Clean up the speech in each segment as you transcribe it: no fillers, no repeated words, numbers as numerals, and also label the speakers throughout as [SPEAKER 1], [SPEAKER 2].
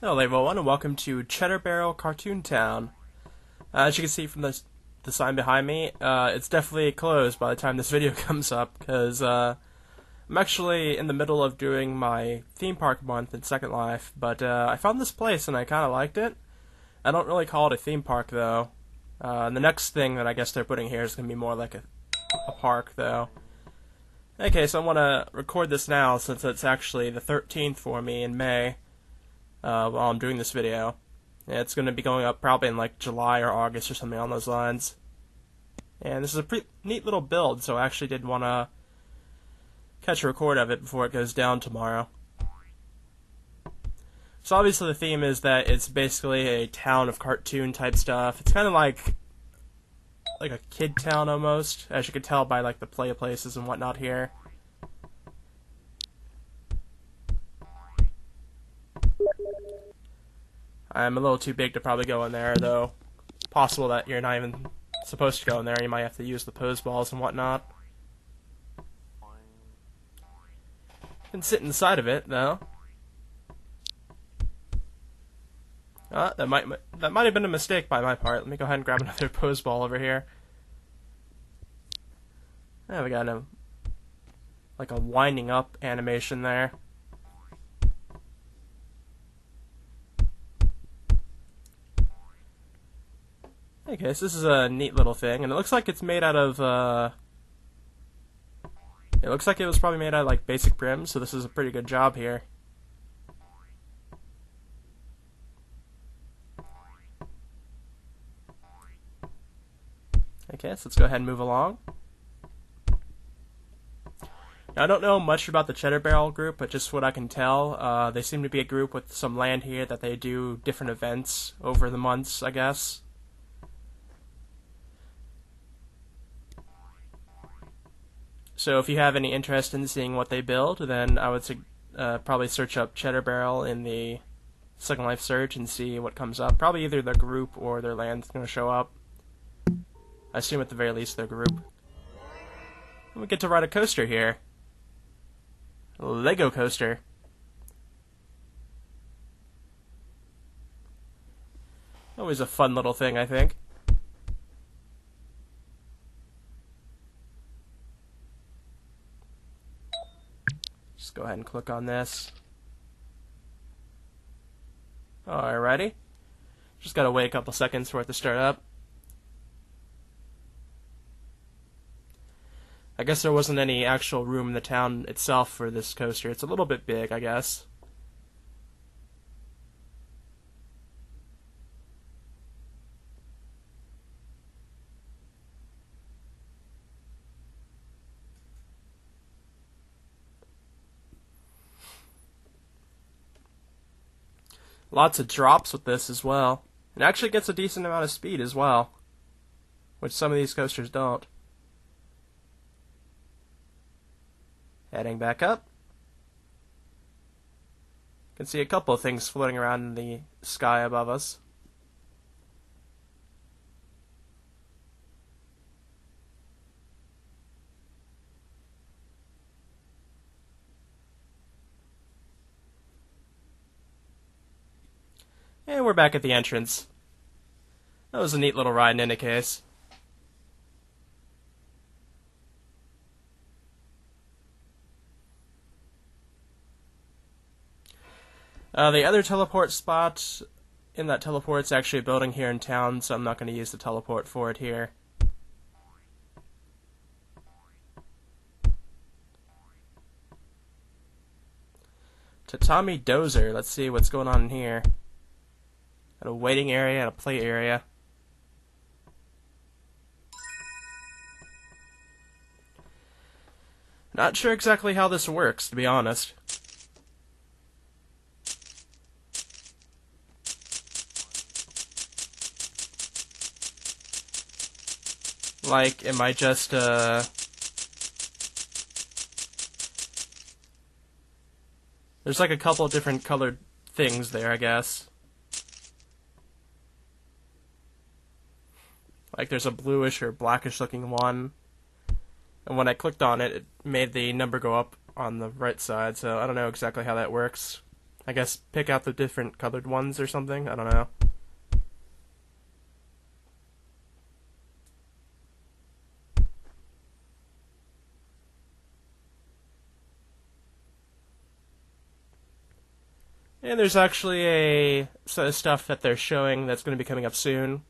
[SPEAKER 1] Hello everyone, and welcome to Cheddarbarrel Cartoon Town. As you can see from the sign behind me, it's definitely closed by the time this video comes up, because I'm actually in the middle of doing my theme park month in Second Life, but I found this place and I kind of liked it. I don't really call it a theme park though. The next thing that I guess they're putting here is going to be more like a park though. Okay, so I want to record this now since it's actually the 13th for me in May. While I'm doing this video. It's going to be going up probably in like July or August or something on those lines. And this is a pretty neat little build, so I actually did want to catch a record of it before it goes down tomorrow. So obviously the theme is that it's basically a town of cartoon type stuff. It's kind of like a kid town almost, as you can tell by like the play places and whatnot here. I'm a little too big to probably go in there, though. Possible that you're not even supposed to go in there. You might have to use the pose balls and whatnot. You can sit inside of it, though. That might have been a mistake by my part. Let me go ahead and grab another pose ball over here. Yeah, we got like a winding up animation there. Okay, so this is a neat little thing, and it looks like it's made out of, it looks like it was probably made out of, like, basic brim, so this is a pretty good job here. Okay, so let's go ahead and move along. Now, I don't know much about the Cheddarbarrel group, but just what I can tell, they seem to be a group with some land here that they do different events over the months, I guess. So if you have any interest in seeing what they build, then I would probably search up Cheddarbarrel in the Second Life search and see what comes up. Probably either their group or their land's going to show up. I assume at the very least their group. And we get to ride a coaster here. A Lego coaster. Always a fun little thing, I think. Just go ahead and click on this. Alrighty. Just gotta wait a couple seconds for it to start up. I guess there wasn't any actual room in the town itself for this coaster. It's a little bit big, I guess. Lots of drops with this as well. It actually gets a decent amount of speed as well, which some of these coasters don't. Heading back up. You can see a couple of things floating around in the sky above us. And we're back at the entrance. That was a neat little ride in any case. The other teleport spot in that teleport's actually a building here in town, so I'm not going to use the teleport for it here. Tatami Dozer. Let's see what's going on in here. Got a waiting area and a play area. Not sure exactly how this works, to be honest. Like, am I just, there's like a couple of different colored things there, I guess. Like there's a bluish or blackish looking one. And when I clicked on it, it made the number go up on the right side, so I don't know exactly how that works. I guess pick out the different colored ones or something. I don't know. And there's actually a set of stuff that they're showing that's going to be coming up soon.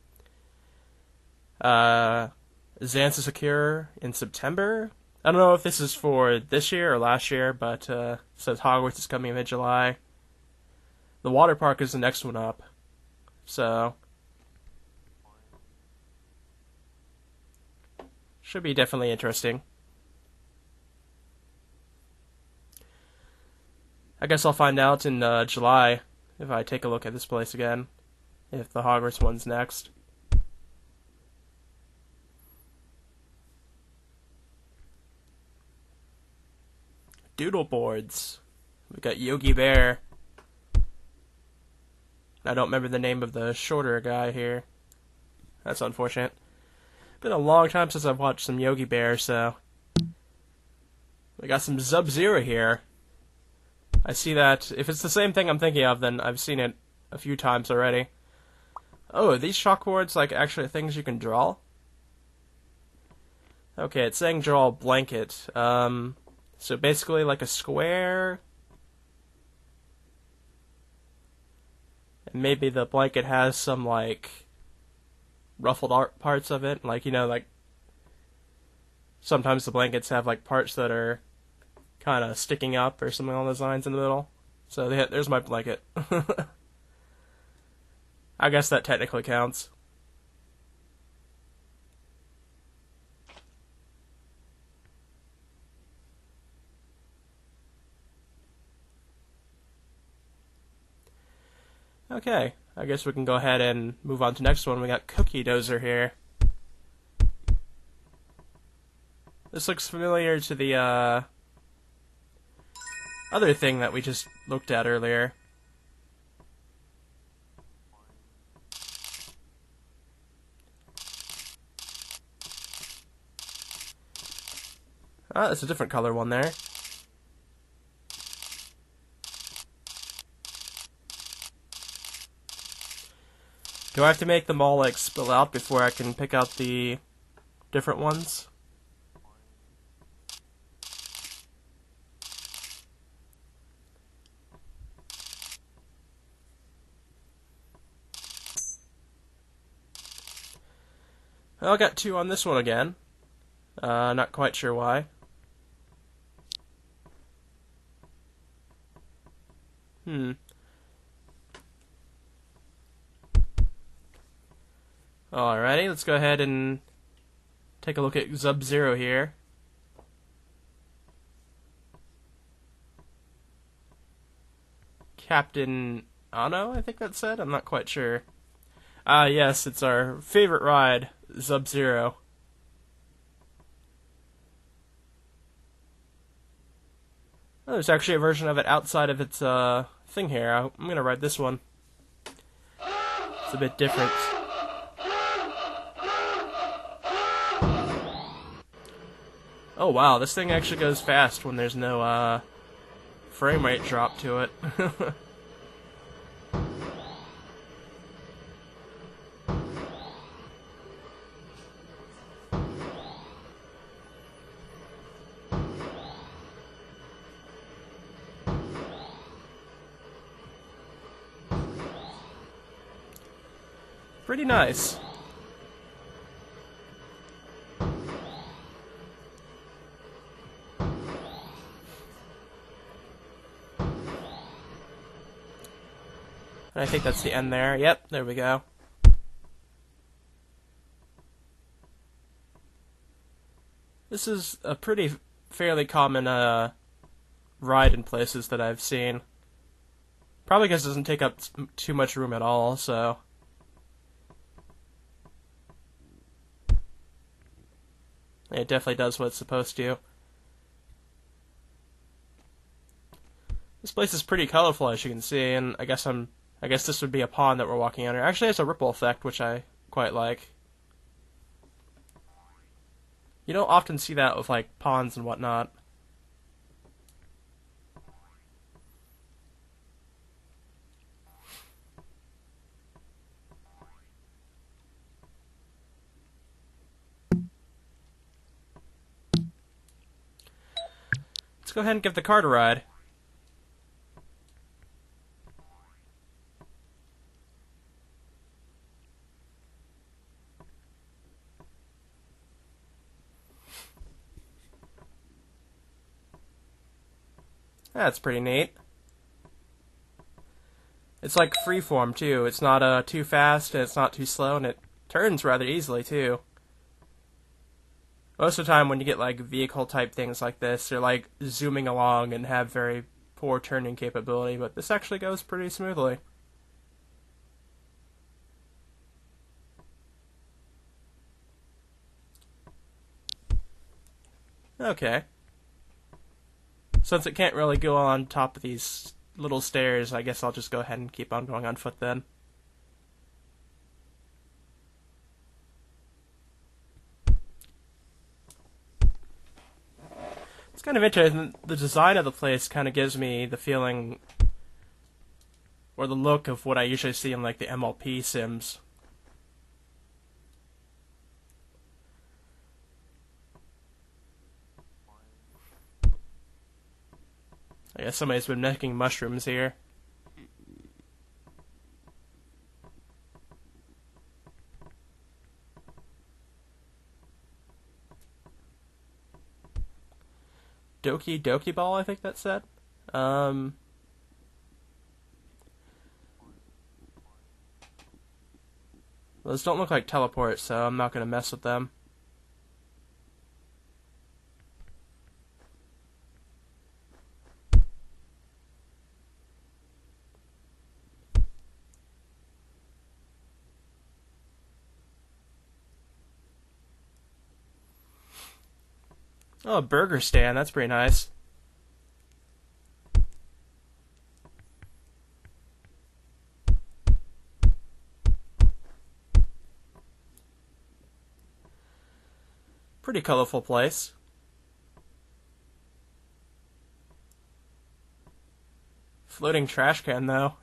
[SPEAKER 1] Xanthus Secure in September. I don't know if this is for this year or last year, but it says Hogwarts is coming in mid-July. The water park is the next one up. So should be definitely interesting. I guess I'll find out in July if I take a look at this place again, if the Hogwarts one's next. Doodle boards. We got Yogi Bear. I don't remember the name of the shorter guy here. That's unfortunate. Been a long time since I've watched some Yogi Bear, so we got some Sub-Zero here. I see that. If it's the same thing I'm thinking of, then I've seen it a few times already. Oh, are these chalkboards like actually things you can draw? Okay, it's saying draw a blanket. So basically like a square. And maybe the blanket has some like ruffled art parts of it. Like, you know, like sometimes the blankets have like parts that are kind of sticking up or something along those lines in the middle. So there's my blanket. I guess that technically counts. Okay, I guess we can go ahead and move on to the next one. We got Cookie Dozer here. This looks familiar to the other thing that we just looked at earlier. Ah, it's a different color one there. Do I have to make them all like spill out before I can pick out the different ones? Well, I got 2 on this one again. Not quite sure why. Alrighty, let's go ahead and take a look at Sub-Zero here. Captain Ano, I think that said? I'm not quite sure. Ah, yes, it's our favorite ride, Sub-Zero. Oh, there's actually a version of it outside of its thing here. I'm gonna ride this one. It's a bit different. Oh wow, this thing actually goes fast when there's no frame rate drop to it. Pretty nice. And I think that's the end there. Yep, there we go. This is a pretty fairly common ride in places that I've seen. Probably because it doesn't take up too much room at all, so it definitely does what it's supposed to. This place is pretty colorful, as you can see, and I guess this would be a pond that we're walking under. Actually, it has a ripple effect, which I quite like. You don't often see that with like ponds and whatnot. Let's go ahead and give the cart a ride. That's pretty neat. It's like freeform too. It's not too fast and it's not too slow, and it turns rather easily too. Most of the time when you get like vehicle type things like this, they're like zooming along and have very poor turning capability, but this actually goes pretty smoothly. Okay. Since it can't really go on top of these little stairs, I guess I'll just go ahead and keep on going on foot then. It's kind of interesting. The design of the place kind of gives me the feeling or the look of what I usually see in like the MLP sims. I guess somebody's been making mushrooms here. Doki Doki Ball, I think that said. Those don't look like teleports, so I'm not going to mess with them. Oh, a burger stand. That's pretty nice. Pretty colorful place. Floating trash can, though.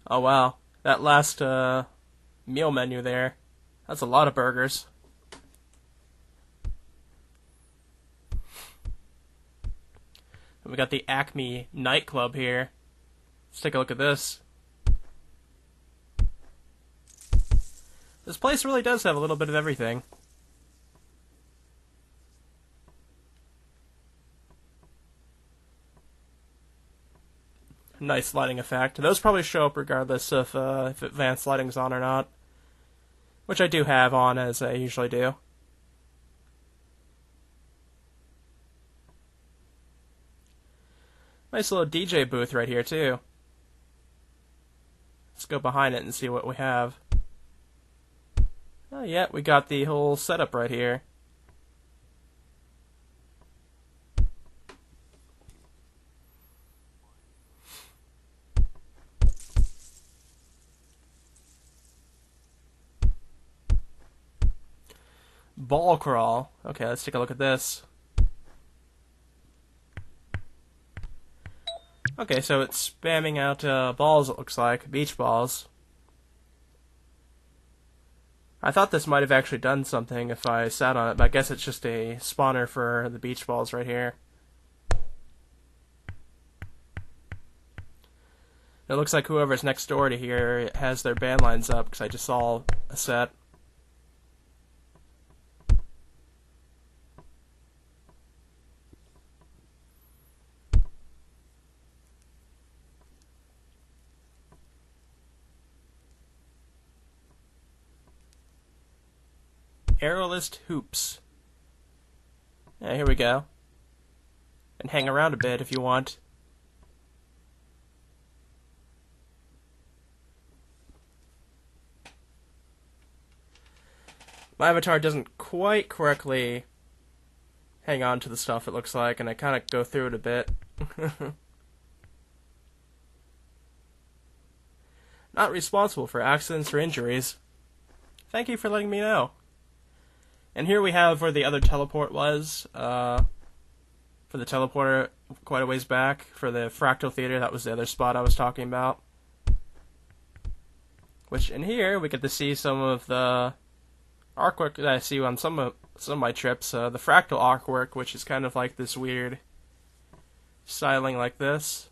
[SPEAKER 1] Oh wow, that last meal menu there, that's a lot of burgers. And we got the Acme nightclub here. Let's take a look at this. This place really does have a little bit of everything. Nice lighting effect. Those probably show up regardless of if advanced lighting's on or not. Which I do have on, as I usually do. Nice little DJ booth right here, too. Let's go behind it and see what we have. Oh, yeah, we got the whole setup right here. Ball crawl. Okay, let's take a look at this. Okay, so it's spamming out balls, it looks like. Beach balls. I thought this might have actually done something if I sat on it, but I guess it's just a spawner for the beach balls right here. It looks like whoever's next door to here has their band lines up, because I just saw a set. Aerolist hoops. Yeah, here we go. And hang around a bit if you want. My avatar doesn't quite correctly hang on to the stuff, it looks like, and I kind of go through it a bit. Not responsible for accidents or injuries. Thank you for letting me know. And here we have where the other teleport was. For the teleporter, quite a ways back for the Fractal Theater. That was the other spot I was talking about. Which in here we get to see some of the artwork that I see on some of my trips. The fractal artwork, which is kind of like this weird styling like this.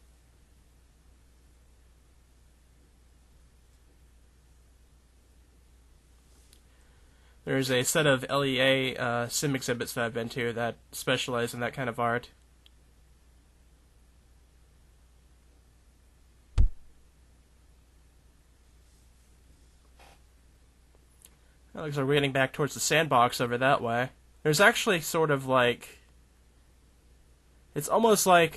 [SPEAKER 1] There's a set of LEA sim exhibits that I've been to that specialize in that kind of art. It looks like we're getting back towards the sandbox over that way. There's actually sort of like... It's almost like,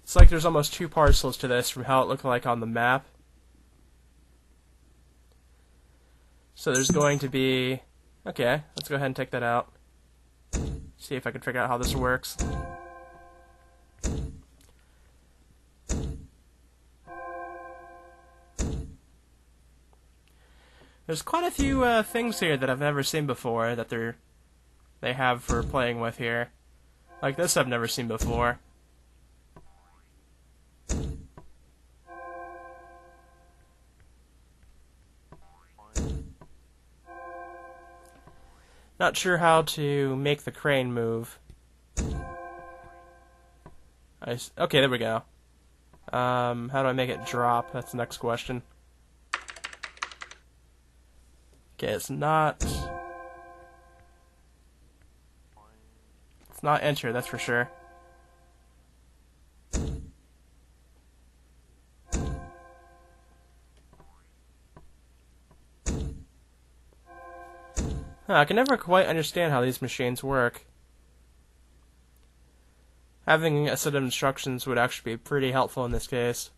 [SPEAKER 1] It's like there's almost two parcels to this from how it looked like on the map. So there's going to be... Okay, let's go ahead and take that out. See if I can figure out how this works. There's quite a few things here that I've never seen before that they have for playing with here. Like this I've never seen before. Not sure how to make the crane move. Okay, there we go. How do I make it drop? That's the next question. Okay, it's not enter, that's for sure. I can never quite understand how these machines work. Having a set of instructions would actually be pretty helpful in this case.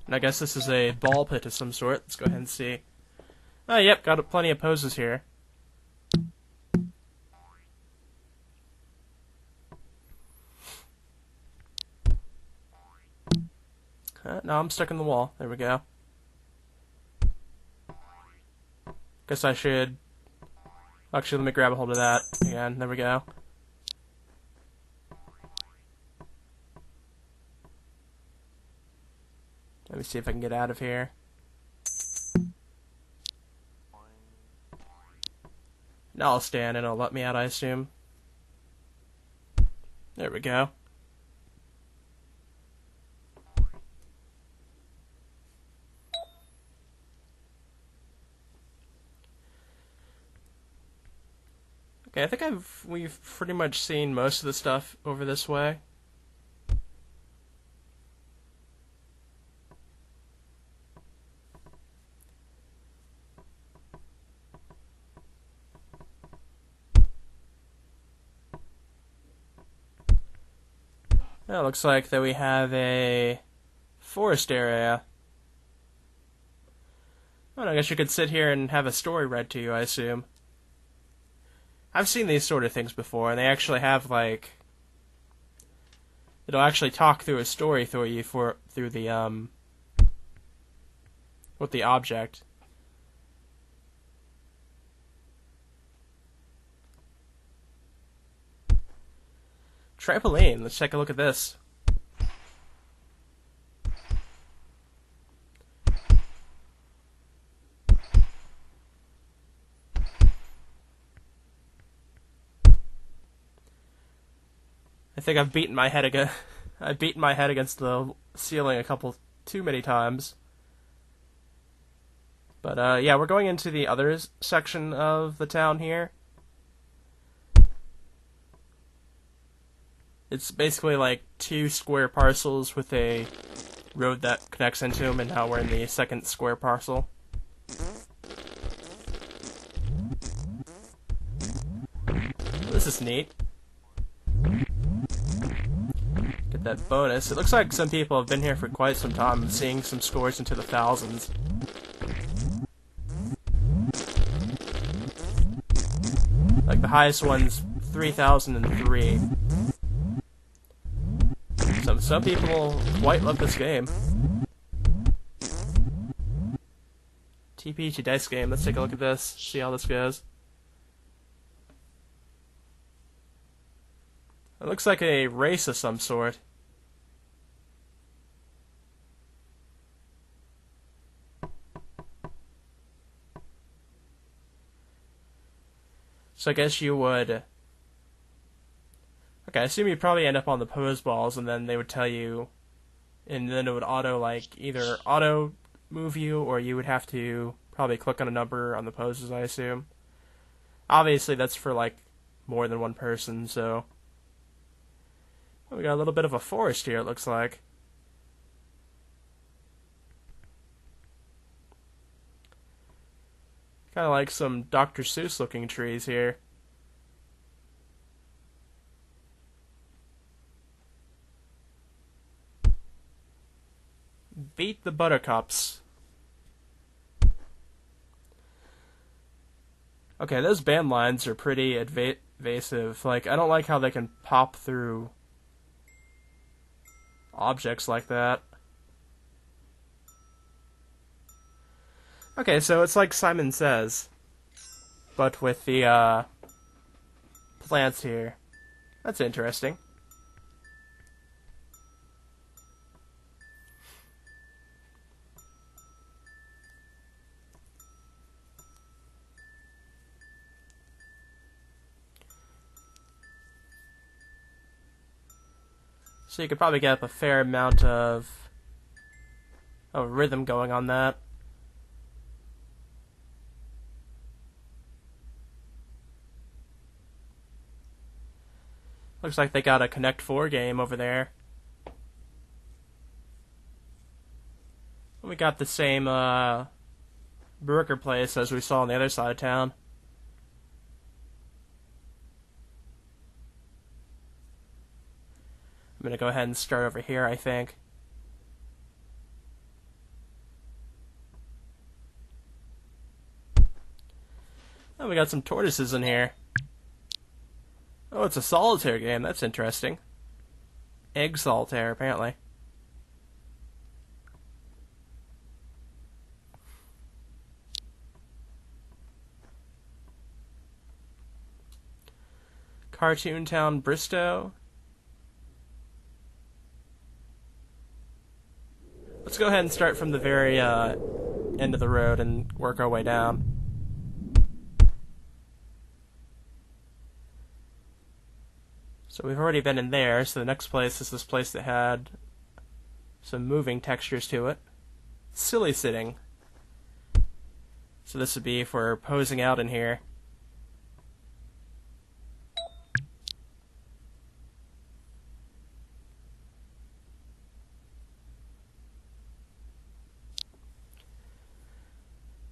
[SPEAKER 1] And I guess this is a ball pit of some sort. Let's go ahead and see. Oh, yep, got plenty of poses here. No, I'm stuck in the wall. There we go. Guess I should... Actually, let me grab a hold of that again. There we go. Let me see if I can get out of here. Now I'll stand and it'll let me out, I assume. There we go. Okay, I think we've pretty much seen most of the stuff over this way. Now it looks like that we have a forest area. Well, I guess you could sit here and have a story read to you, I assume. I've seen these sort of things before, and they actually have, like... It'll actually talk through a story through you through the, with the object. Trampoline, let's take a look at this. I think I've beaten my head against the ceiling a couple too many times. But yeah, we're going into the other section of the town here. It's basically like 2 square parcels with a road that connects into them, and now we're in the second square parcel. This is neat. Get that bonus. It looks like some people have been here for quite some time, seeing some scores into the thousands. Like the highest one's 3,003. Some people quite love this game. TPG dice game. Let's take a look at this, see how this goes. It looks like a race of some sort. So I guess you would... Okay, I assume you'd probably end up on the pose balls, and then they would tell you... And then it would either auto move you, or you would have to probably click on a number on the poses, I assume. Obviously, that's for, like, more than one person, so... We got a little bit of a forest here, it looks like. Kind of like some Dr. Seuss looking trees here. Beat the buttercups. Okay, those band lines are pretty evasive. Like, I don't like how they can pop through objects like that. Okay, so it's like Simon Says, but with the plants here. That's interesting. So you could probably get up a fair amount of rhythm going on that. Looks like they got a Connect 4 game over there. We got the same burger place as we saw on the other side of town. I'm gonna go ahead and start over here, I think. Oh, we got some tortoises in here. Oh, it's a solitaire game. That's interesting. Egg solitaire, apparently. Cartoon Town, Bristow. Let's go ahead and start from the very end of the road and work our way down. So we've already been in there, so the next place is this place that had some moving textures to it. Silly sitting. So this would be if we're posing out in here.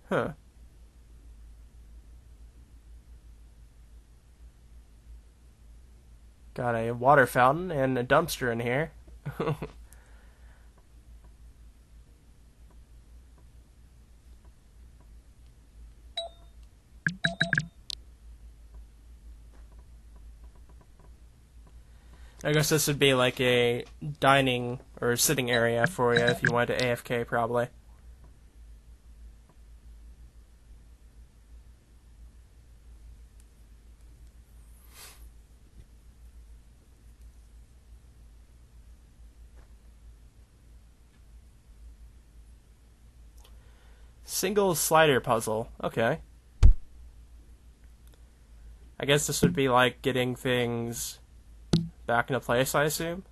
[SPEAKER 1] Huh. Got a water fountain and a dumpster in here. I guess this would be like a dining or sitting area for you if you wanted to AFK, probably. Single slider puzzle. Okay. I guess this would be like getting things back into place, I assume.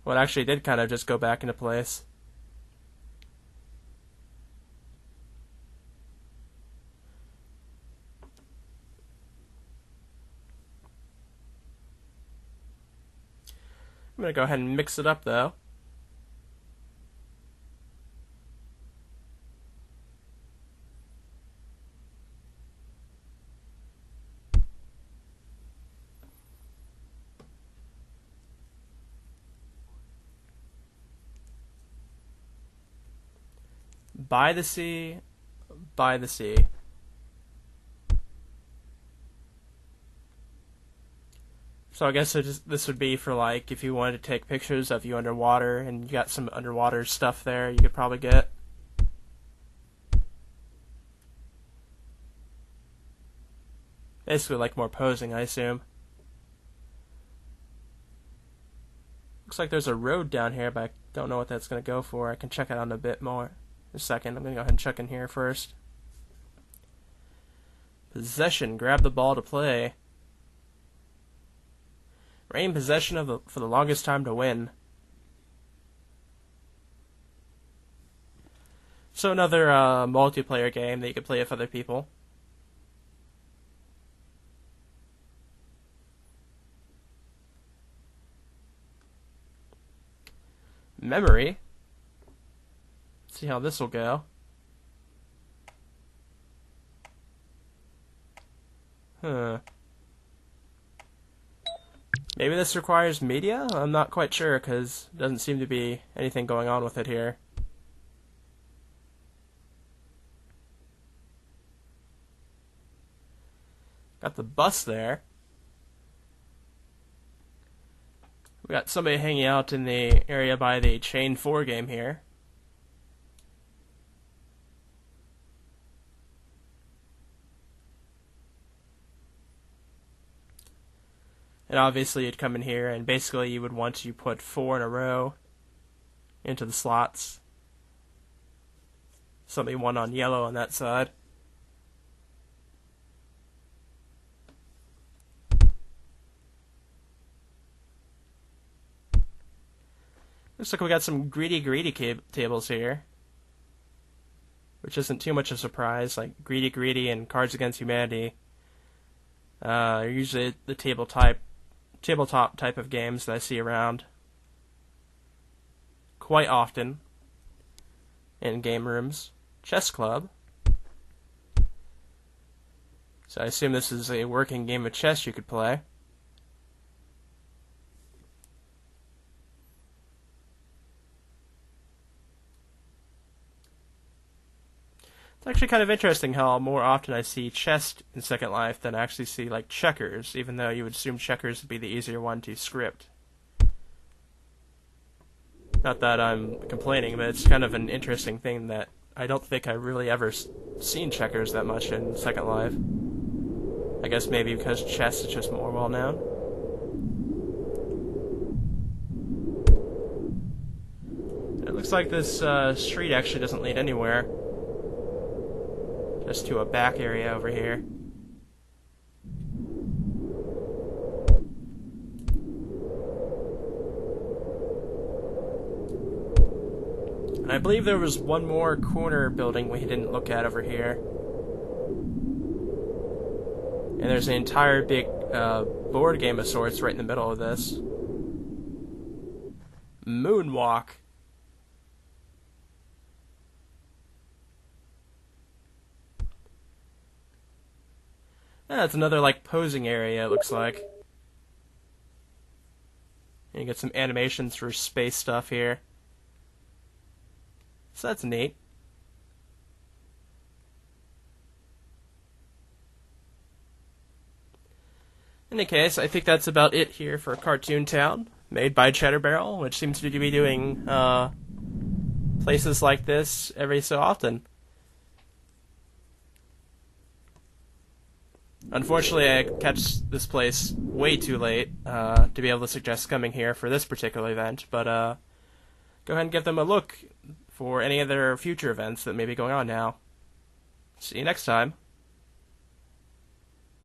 [SPEAKER 1] Well, it actually did kind of just go back into place. I'm gonna go ahead and mix it up, though. By the sea, by the sea. So I guess this would be for, like, if you wanted to take pictures of you underwater and you got some underwater stuff there you could probably get. Basically, like, more posing, I assume. Looks like there's a road down here, but I don't know what that's going to go for. I can check it out a bit more in a second. I'm going to go ahead and check in here first. Possession. Grab the ball to play. Retain possession for the longest time to win. So another multiplayer game that you could play with other people. Memory. Let's see how this will go. Maybe this requires media? I'm not quite sure, because there doesn't seem to be anything going on with it here. Got the bus there. We got somebody hanging out in the area by the Chain 4 game here. And obviously you'd come in here and basically you would want to put 4 in a row into the slots. Somebody one on yellow on that side. Looks like we got some greedy tables here, which isn't too much of a surprise. Like greedy and Cards Against Humanity are usually the tabletop type of games that I see around quite often in game rooms. Chess Club. So I assume this is a working game of chess you could play. It's actually kind of interesting how more often I see chess in Second Life than I actually see, like, checkers, even though you would assume checkers would be the easier one to script. Not that I'm complaining, but it's kind of an interesting thing that I don't think I've really ever seen checkers that much in Second Life. I guess maybe because chess is just more well known. It looks like this street actually doesn't lead anywhere. Just to a back area over here. And I believe there was one more corner building we didn't look at over here. And there's an entire big board game of sorts right in the middle of this. Moonwalk. Yeah, it's another, like, posing area, it looks like. And you get some animations for space stuff here. So that's neat. In any case, I think that's about it here for Cartoon Town, made by Cheddarbarrel, which seems to be doing places like this every so often. Unfortunately, I catch this place way too late to be able to suggest coming here for this particular event, but go ahead and give them a look for any other future events that may be going on now. See you next time.